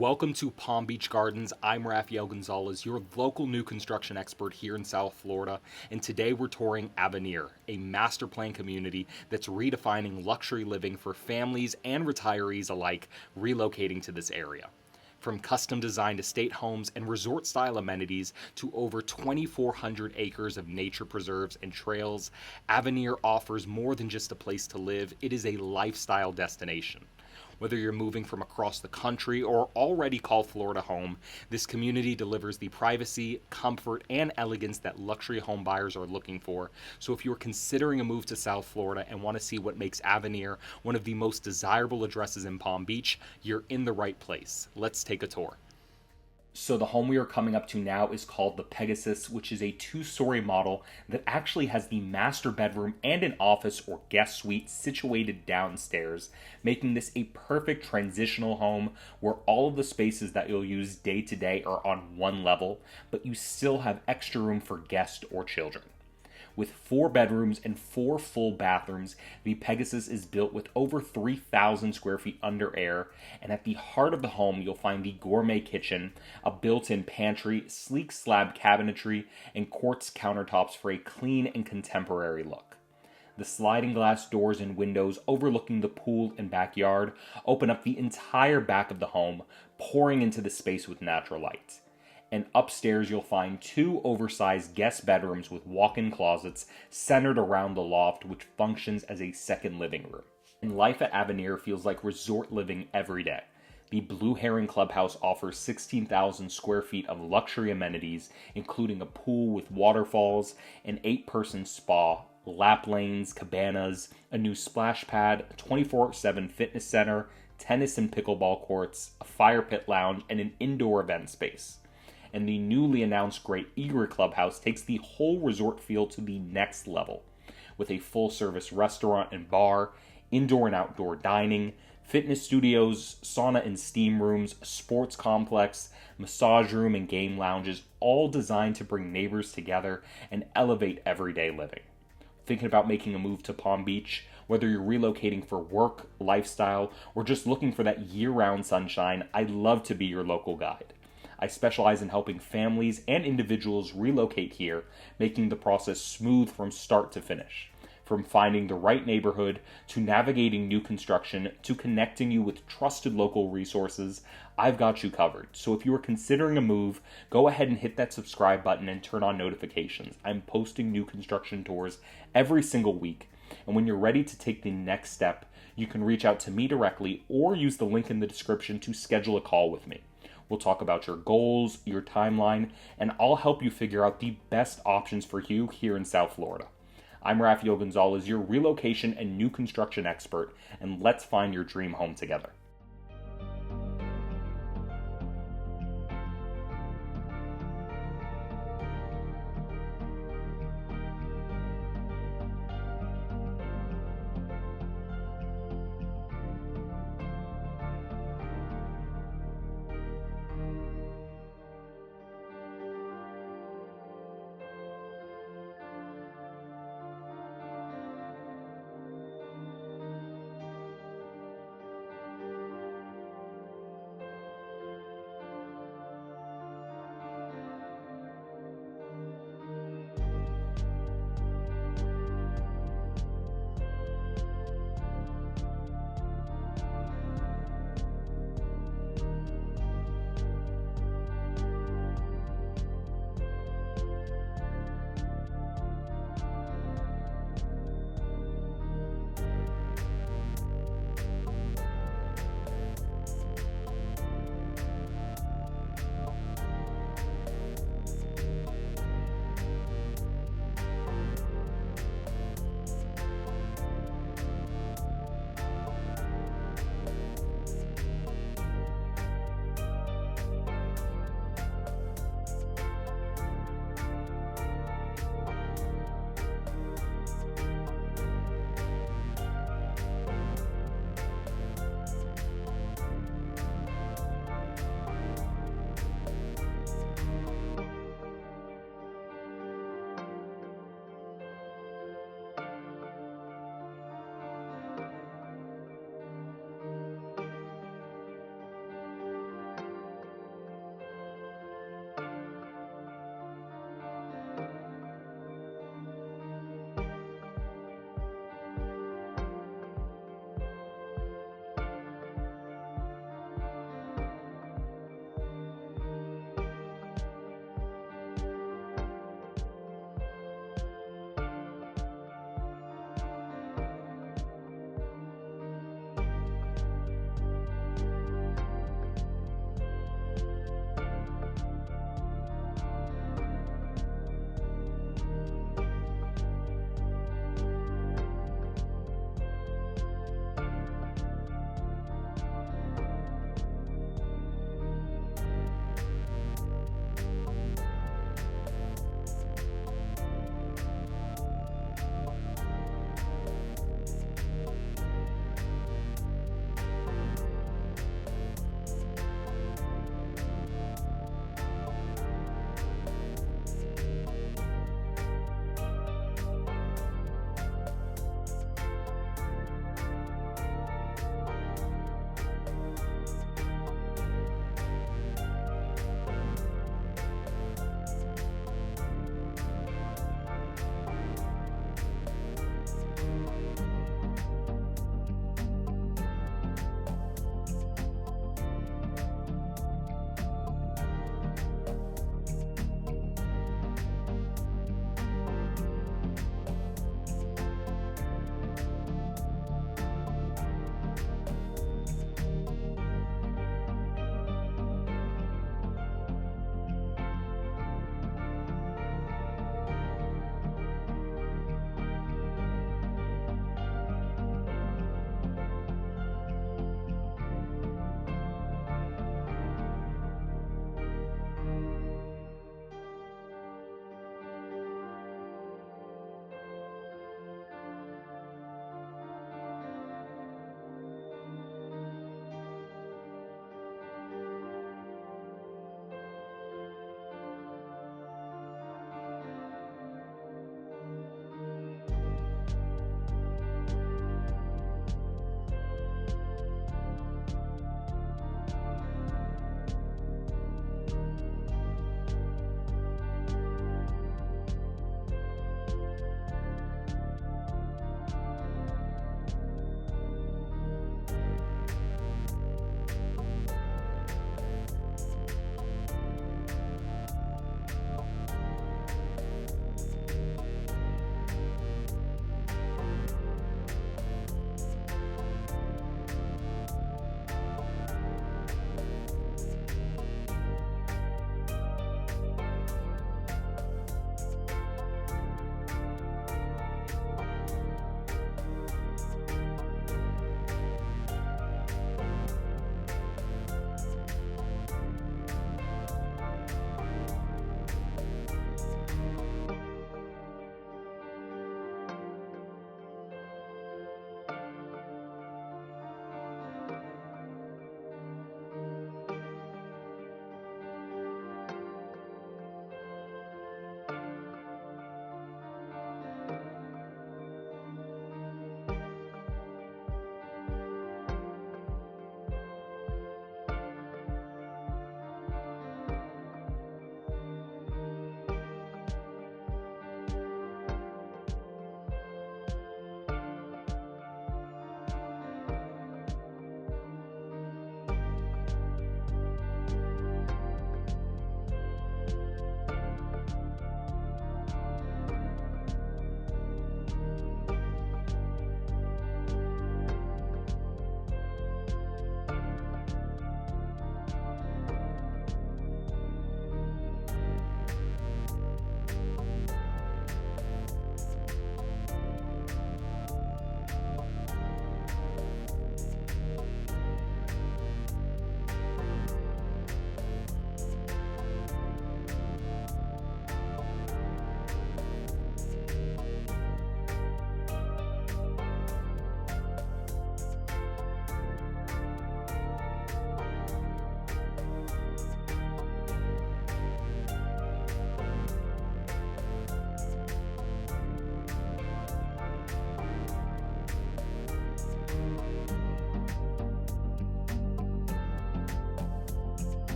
Welcome to Palm Beach Gardens. I'm Rafael Gonzalez, your local new construction expert here in South Florida, and today we're touring Avenir, a master plan community that's redefining luxury living for families and retirees alike relocating to this area. From custom designed estate homes and resort style amenities to over 2,400 acres of nature preserves and trails, Avenir offers more than just a place to live, it is a lifestyle destination. Whether you're moving from across the country or already call Florida home, this community delivers the privacy, comfort, and elegance that luxury home buyers are looking for. So if you're considering a move to South Florida and want to see what makes Avenir one of the most desirable addresses in Palm Beach, you're in the right place. Let's take a tour. So the home we are coming up to now is called the Pegasus, which is a two-story model that actually has the master bedroom and an office or guest suite situated downstairs, making this a perfect transitional home where all of the spaces that you'll use day to day are on one level, but you still have extra room for guests or children. With 4 bedrooms and 4 full bathrooms, the Pegasus is built with over 3,000 square feet under air, and at the heart of the home you'll find the gourmet kitchen, a built-in pantry, sleek slab cabinetry, and quartz countertops for a clean and contemporary look. The sliding glass doors and windows overlooking the pool and backyard open up the entire back of the home, pouring into the space with natural light. And upstairs you'll find 2 oversized guest bedrooms with walk-in closets centered around the loft, which functions as a second living room. And life at Avenir feels like resort living every day. The Blue Heron Clubhouse offers 16,000 square feet of luxury amenities, including a pool with waterfalls, an 8-person spa, lap lanes, cabanas, a new splash pad, a 24/7 fitness center, tennis and pickleball courts, a fire pit lounge, and an indoor event space. And the newly announced Great Eager Clubhouse takes the whole resort feel to the next level, with a full-service restaurant and bar, indoor and outdoor dining, fitness studios, sauna and steam rooms, sports complex, massage room, and game lounges, all designed to bring neighbors together and elevate everyday living. Thinking about making a move to Palm Beach? Whether you're relocating for work, lifestyle, or just looking for that year-round sunshine, I'd love to be your local guide. I specialize in helping families and individuals relocate here, making the process smooth from start to finish. From finding the right neighborhood, to navigating new construction, to connecting you with trusted local resources, I've got you covered. So if you are considering a move, go ahead and hit that subscribe button and turn on notifications. I'm posting new construction tours every single week. And when you're ready to take the next step, you can reach out to me directly or use the link in the description to schedule a call with me. We'll talk about your goals, your timeline, and I'll help you figure out the best options for you here in South Florida. I'm Rafael Gonzalez, your relocation and new construction expert, and let's find your dream home together.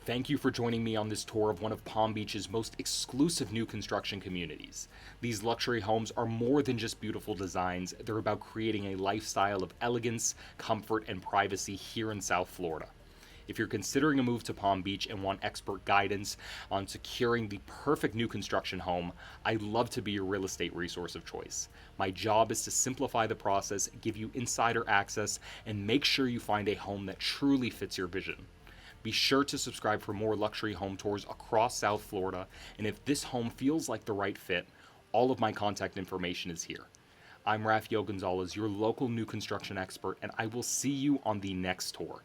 Thank you for joining me on this tour of one of Palm Beach's most exclusive new construction communities. These luxury homes are more than just beautiful designs, they're about creating a lifestyle of elegance, comfort, and privacy here in South Florida. If you're considering a move to Palm Beach and want expert guidance on securing the perfect new construction home, I'd love to be your real estate resource of choice. My job is to simplify the process, give you insider access, and make sure you find a home that truly fits your vision. Be sure to subscribe for more luxury home tours across South Florida, and if this home feels like the right fit, all of my contact information is here. I'm Rafael Gonzalez, your local new construction expert, and I will see you on the next tour.